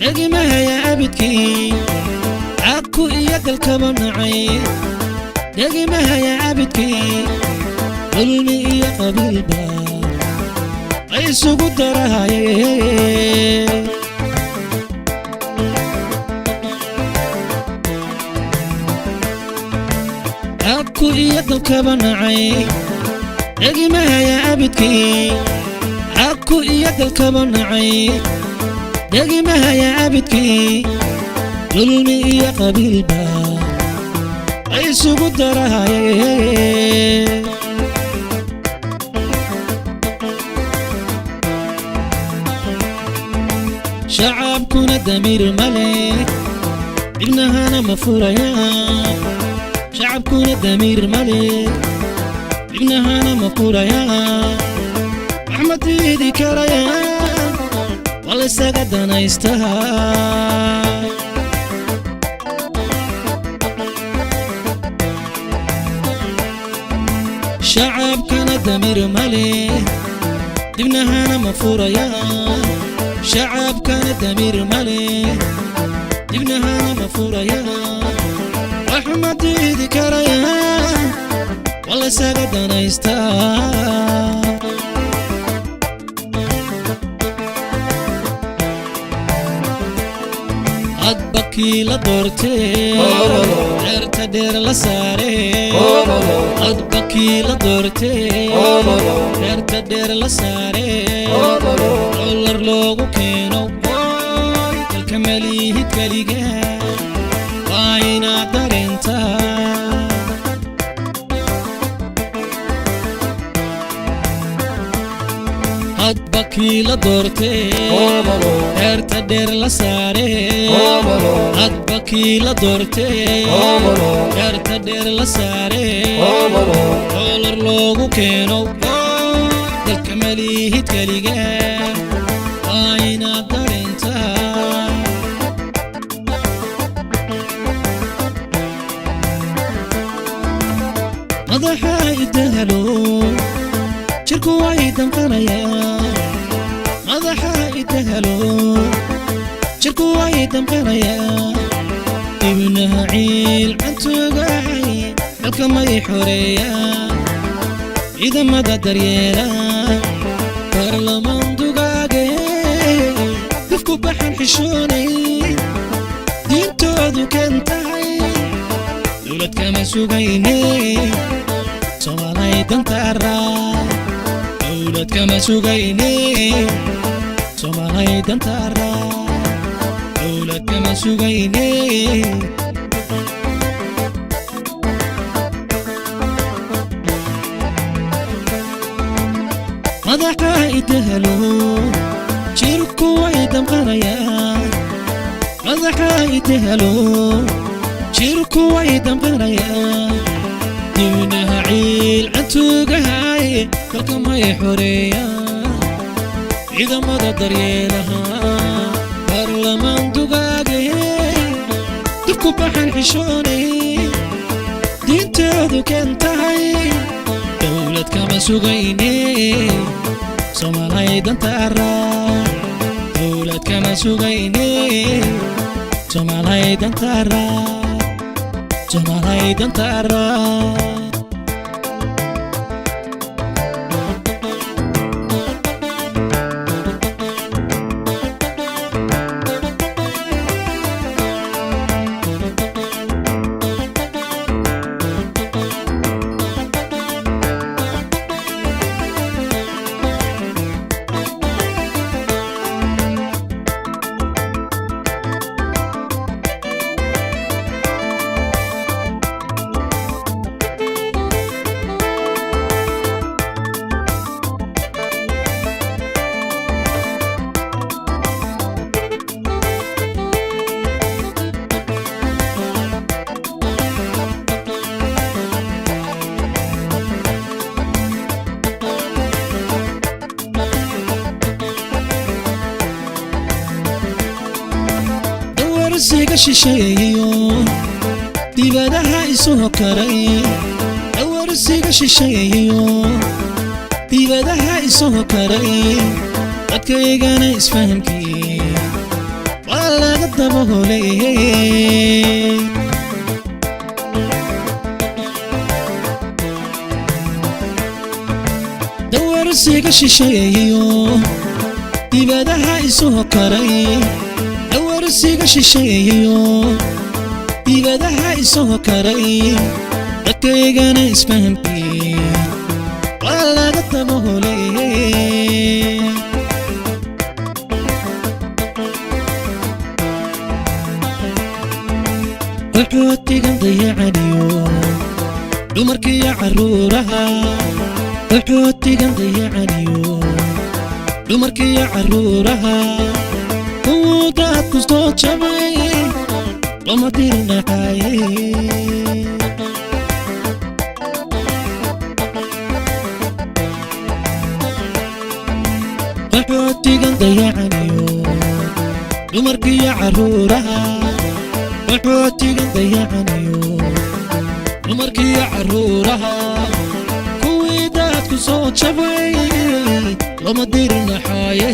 دقمها يا عبدكي عكو إياك الكبنعي دقمها يا عبدكي ظلمي يا قبيل بار عيسو قدرها عكو إياك الكبنعي دقمها يا عبدكي عكو إياك الكبنعي دقمها يا عبدكي ظلمي يا قبيل بار عيسو قدرها شعبكنا دمير ملك ابنها أنا مفوريا شعبكنا دمير ملك ابنها أنا مفوريا أحمد إيدي كريا والله سقد أنا يستاهل شعبكنا دمير ملك ابنها أنا مفوريا شعبكنا دمير ملك ابنها أنا مفوريا أحمد إيدي كريا والله سقد أنا يستاهل أدبكي لدورتي عرت دير لساري أدبكي لدورتي عرت دير لساري دولار لوغو كينو الكمالي هتكاليجا واينا دارينتا أدبكي لدورتي عرت دير لساري أدبكي لدورتي عرت دير لساري دولار لوغو كينو الكمالي هتكاليجا واينا دارينتا مضحا يدهلو شركو وايدن قنايا مضحا يدهلو شركو وايدن قنايا ابنها عيل عنتو قاعي الكما يحوريا إذا ما دريلا برلمان دقاقي دفكو بحن حشوني دينتو ذو كنتاي دولت كما سوقيني صوالي دنتارا دولت كما سوقيني صوالي دنتارا دولت كما سوقيني مضحا يدهلو شيركو وايدن قنايا مضحا يدهلو شيركو وايدن قنايا ابنها عيل عنتو قهاي كالكما يحوريا إذا ما دريلها برلمان دقاقي دفكو بحن حشوني دينتو ذو كنتاي دولة كما سوقيني صومالي دنتارا دولة كما سوقيني صومالي دنتارا صومالي دنتارا kursiga shisheeyo dibadaha isugu karay kursiga shisheeyo dibadaha isugu karay dadkaygana isfahamkii wala daboolay dawarsiga shisheeyo dibadaha isoo karay dawarsiga shisheeyo dibadaha isoo karay dadkaygana isfahamkii waa laga daboolay qaxootigan dayacaniyo dumarkiiyo carruuraha qaxootigan dayacaniyo dumarkiiyo carruuraha kuwuu daadku soo jabay lama dirnaqaaye qaxootigan dayacaniyo dumarkiiyo carruuraha qaxootigan dayacaniyo dumarkiiyo carruuraha kuwii daadku soo jabay lama dirnaxaaye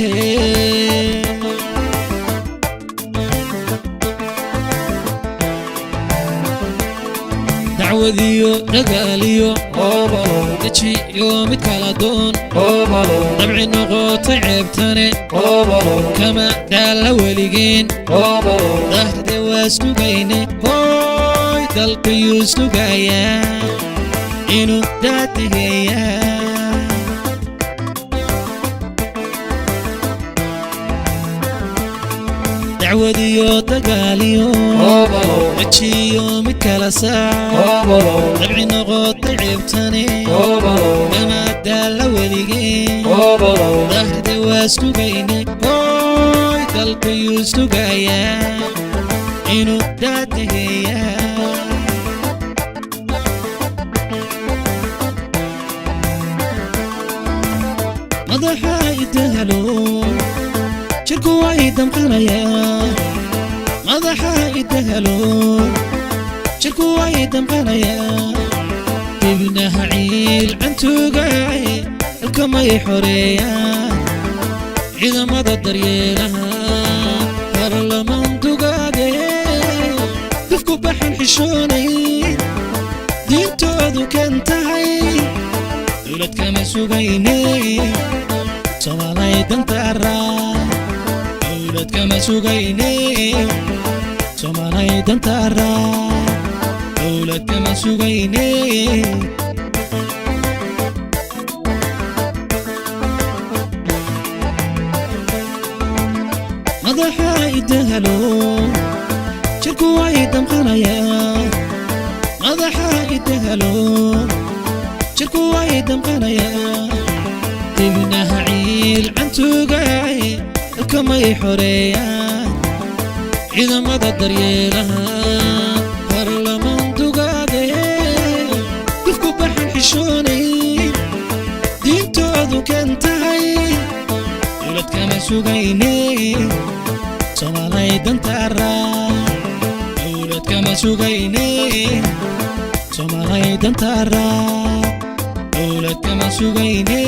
dacwadiyo dagaaliyo dejiyo mid kala doon dabci noqotay ceebtane kama daalla weligeen dahde waa sugayne hooy dalkayuu sugayaa inuu daadigeeyaa dacwadiyo dagaaliyo dejiyo mid kala saac dabci noqotay ceebtane kama daalla weligeen dahde waa sugayne hooy dalkayuu sugayaa inuu daadigeeyaa madaxa idahalo jirku way damqanayaa madaxa idahalo jirku way damqanayaa dibnaha ciil cantuugay halkamay xoreeyaan ciidamada daryeelaha baarlamaan dugaage dufku baxan xishoonay diintoodu kan tahay dowlad kama sugayne soomaalay dantaraa dowlad kama sugayne soomaalay dantaraa dowlad kama sugayne madaxa idahalo jirku way damqanayaa madaxa idahalo jirku way damqanayaa dibnaha ciil cantuugay halkamay xoreeyaan ciidamada daryeelaha baarlamaan dugaage dufku baxan xishoonay diintoodu kan tahay dowlad kama sugayne soomaalay dantaraa dowlad kama sugayne soomaalay dantaraa dowlad kama sugayne